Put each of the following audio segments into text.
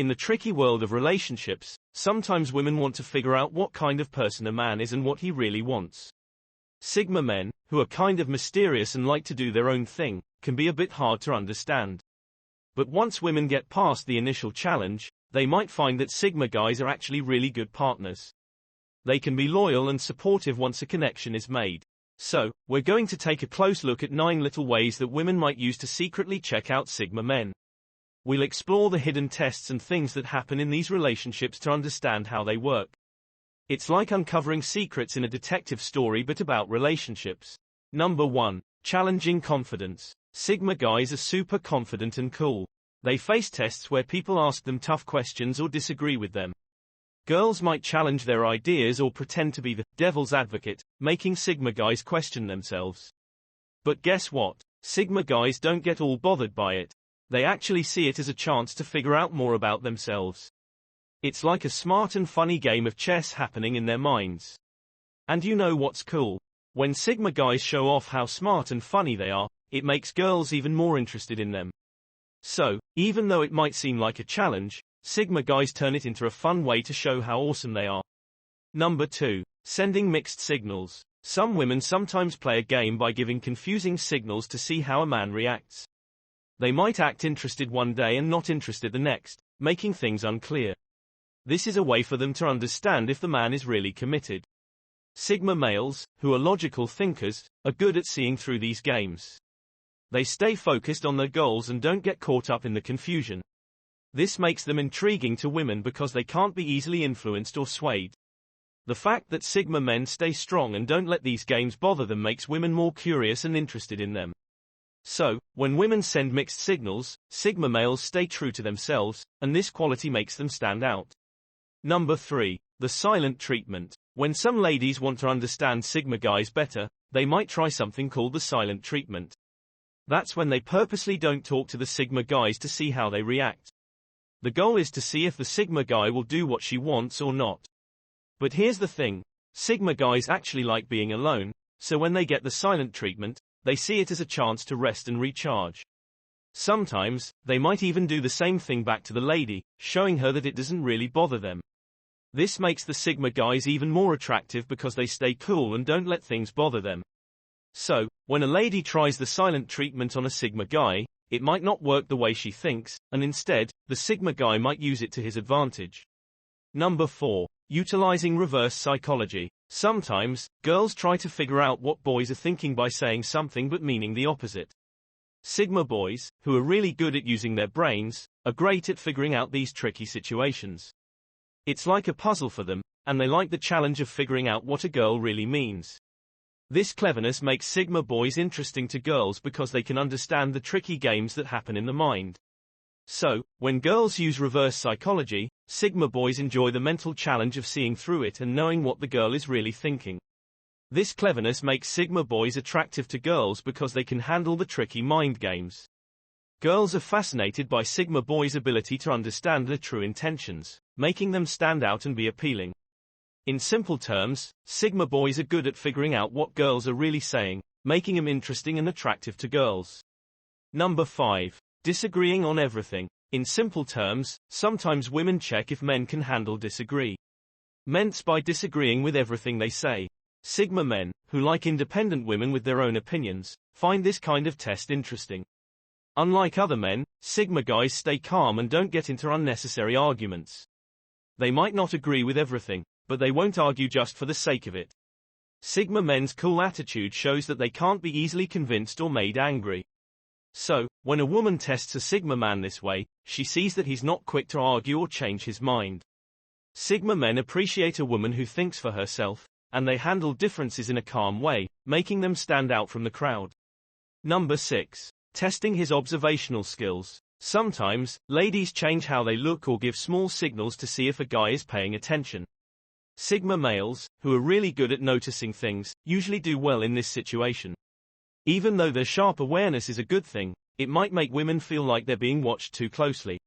In the tricky world of relationships, sometimes women want to figure out what kind of person a man is and what he really wants. Sigma men, who are kind of mysterious and like to do their own thing, can be a bit hard to understand. But once women get past the initial challenge, they might find that Sigma guys are actually really good partners. They can be loyal and supportive once a connection is made. So, we're going to take a close look at 9 little ways that women might use to secretly check out Sigma men. We'll explore the hidden tests and things that happen in these relationships to understand how they work. It's like uncovering secrets in a detective story but about relationships. Number 1. Challenging confidence. Sigma guys are super confident and cool. They face tests where people ask them tough questions or disagree with them. Girls might challenge their ideas or pretend to be the devil's advocate, making Sigma guys question themselves. But guess what? Sigma guys don't get all bothered by it. They actually see it as a chance to figure out more about themselves. It's like a smart and funny game of chess happening in their minds. And you know what's cool? When Sigma guys show off how smart and funny they are, it makes girls even more interested in them. So, even though it might seem like a challenge, Sigma guys turn it into a fun way to show how awesome they are. Number 2. Sending mixed signals. Some women sometimes play a game by giving confusing signals to see how a man reacts. They might act interested one day and not interested the next, making things unclear. This is a way for them to understand if the man is really committed. Sigma males, who are logical thinkers, are good at seeing through these games. They stay focused on their goals and don't get caught up in the confusion. This makes them intriguing to women because they can't be easily influenced or swayed. The fact that Sigma men stay strong and don't let these games bother them makes women more curious and interested in them. So, when women send mixed signals, Sigma males stay true to themselves, and this quality makes them stand out. Number 3. The silent treatment. When some ladies want to understand Sigma guys better, they might try something called the silent treatment. That's when they purposely don't talk to the Sigma guys to see how they react. The goal is to see if the Sigma guy will do what she wants or not. But here's the thing, Sigma guys actually like being alone, so when they get the silent treatment, they see it as a chance to rest and recharge. Sometimes, they might even do the same thing back to the lady, showing her that it doesn't really bother them. This makes the Sigma guys even more attractive because they stay cool and don't let things bother them. So, when a lady tries the silent treatment on a Sigma guy, it might not work the way she thinks, and instead, the Sigma guy might use it to his advantage. Number 4. Utilizing reverse psychology. Sometimes, girls try to figure out what boys are thinking by saying something but meaning the opposite. Sigma boys, who are really good at using their brains, are great at figuring out these tricky situations. It's like a puzzle for them, and they like the challenge of figuring out what a girl really means. This cleverness makes Sigma boys interesting to girls because they can understand the tricky games that happen in the mind. So, when girls use reverse psychology, Sigma boys enjoy the mental challenge of seeing through it and knowing what the girl is really thinking. This cleverness makes Sigma boys attractive to girls because they can handle the tricky mind games. Girls are fascinated by Sigma boys' ability to understand their true intentions, making them stand out and be appealing. In simple terms, Sigma boys are good at figuring out what girls are really saying, making them interesting and attractive to girls. Number 5. Disagreeing on everything. In simple terms, sometimes women check if men can handle disagree. Meant by disagreeing with everything they say. Sigma men, who like independent women with their own opinions, find this kind of test interesting. Unlike other men, Sigma guys stay calm and don't get into unnecessary arguments. They might not agree with everything, but they won't argue just for the sake of it. Sigma men's cool attitude shows that they can't be easily convinced or made angry. So, when a woman tests a Sigma man this way, she sees that he's not quick to argue or change his mind. Sigma men appreciate a woman who thinks for herself, and they handle differences in a calm way, making them stand out from the crowd. Number 6. Testing his observational skills. Sometimes, ladies change how they look or give small signals to see if a guy is paying attention. Sigma males, who are really good at noticing things, usually do well in this situation. Even though their sharp awareness is a good thing, it might make women feel like they're being watched too closely.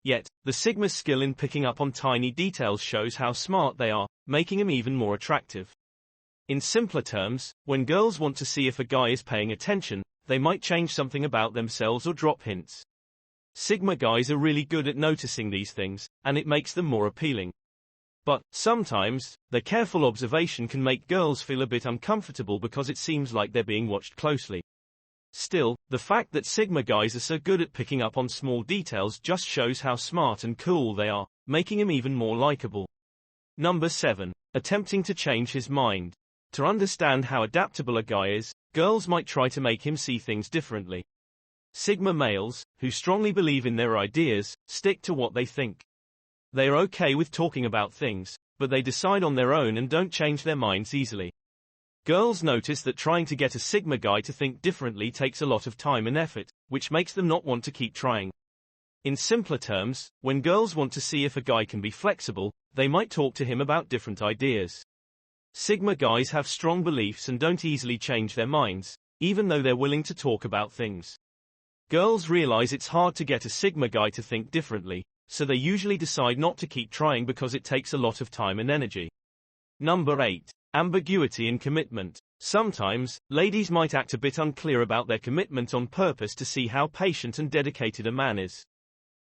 Yet, the Sigma's skill in picking up on tiny details shows how smart they are, making them even more attractive. In simpler terms, when girls want to see if a guy is paying attention, they might change something about themselves or drop hints. Sigma guys are really good at noticing these things, and it makes them more appealing. But, sometimes, their careful observation can make girls feel a bit uncomfortable because it seems like they're being watched closely. Still, the fact that Sigma guys are so good at picking up on small details just shows how smart and cool they are, making him even more likable. Number 7. Attempting to change his mind. To understand how adaptable a guy is, girls might try to make him see things differently. Sigma males, who strongly believe in their ideas, stick to what they think. They are okay with talking about things, but they decide on their own and don't change their minds easily. Girls notice that trying to get a Sigma guy to think differently takes a lot of time and effort, which makes them not want to keep trying. In simpler terms, when girls want to see if a guy can be flexible, they might talk to him about different ideas. Sigma guys have strong beliefs and don't easily change their minds, even though they're willing to talk about things. Girls realize it's hard to get a Sigma guy to think differently, so they usually decide not to keep trying because it takes a lot of time and energy. Number 8. Ambiguity in commitment. Sometimes, ladies might act a bit unclear about their commitment on purpose to see how patient and dedicated a man is.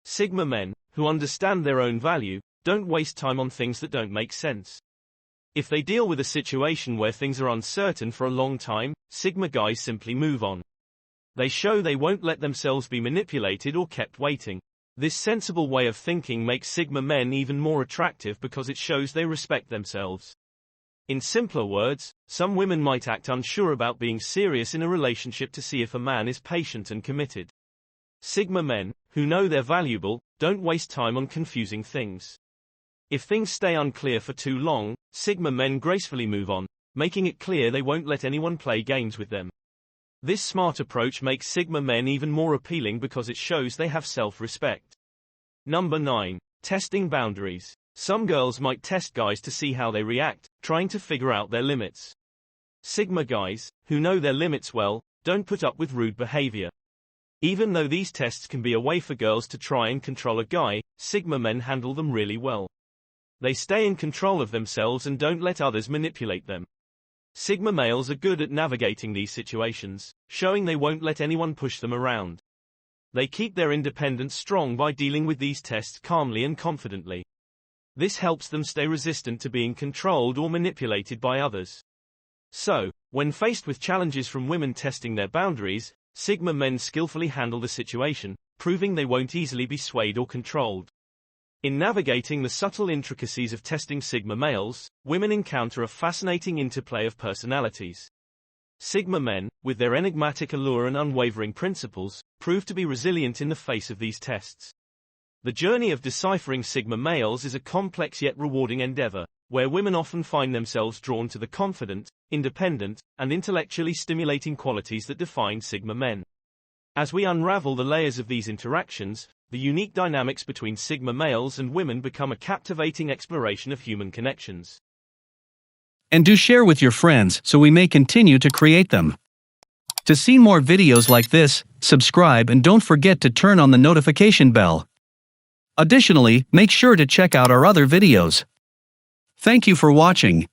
Sigma men, who understand their own value, don't waste time on things that don't make sense. If they deal with a situation where things are uncertain for a long time, Sigma guys simply move on. They show they won't let themselves be manipulated or kept waiting. This sensible way of thinking makes Sigma men even more attractive because it shows they respect themselves. In simpler words, some women might act unsure about being serious in a relationship to see if a man is patient and committed. Sigma men, who know they're valuable, don't waste time on confusing things. If things stay unclear for too long, Sigma men gracefully move on, making it clear they won't let anyone play games with them. This smart approach makes Sigma men even more appealing because it shows they have self-respect. Number 9. Testing boundaries. Some girls might test guys to see how they react, trying to figure out their limits. Sigma guys, who know their limits well, don't put up with rude behavior. Even though these tests can be a way for girls to try and control a guy, Sigma men handle them really well. They stay in control of themselves and don't let others manipulate them. Sigma males are good at navigating these situations, showing they won't let anyone push them around. They keep their independence strong by dealing with these tests calmly and confidently. This helps them stay resistant to being controlled or manipulated by others. So, when faced with challenges from women testing their boundaries, Sigma men skillfully handle the situation, proving they won't easily be swayed or controlled. In navigating the subtle intricacies of testing Sigma males, women encounter a fascinating interplay of personalities. Sigma men, with their enigmatic allure and unwavering principles, prove to be resilient in the face of these tests. The journey of deciphering Sigma males is a complex yet rewarding endeavor, where women often find themselves drawn to the confident, independent, and intellectually stimulating qualities that define Sigma men. As we unravel the layers of these interactions, the unique dynamics between Sigma males and women become a captivating exploration of human connections. And do share with your friends so we may continue to create them. To see more videos like this, subscribe and don't forget to turn on the notification bell. Additionally, make sure to check out our other videos. Thank you for watching.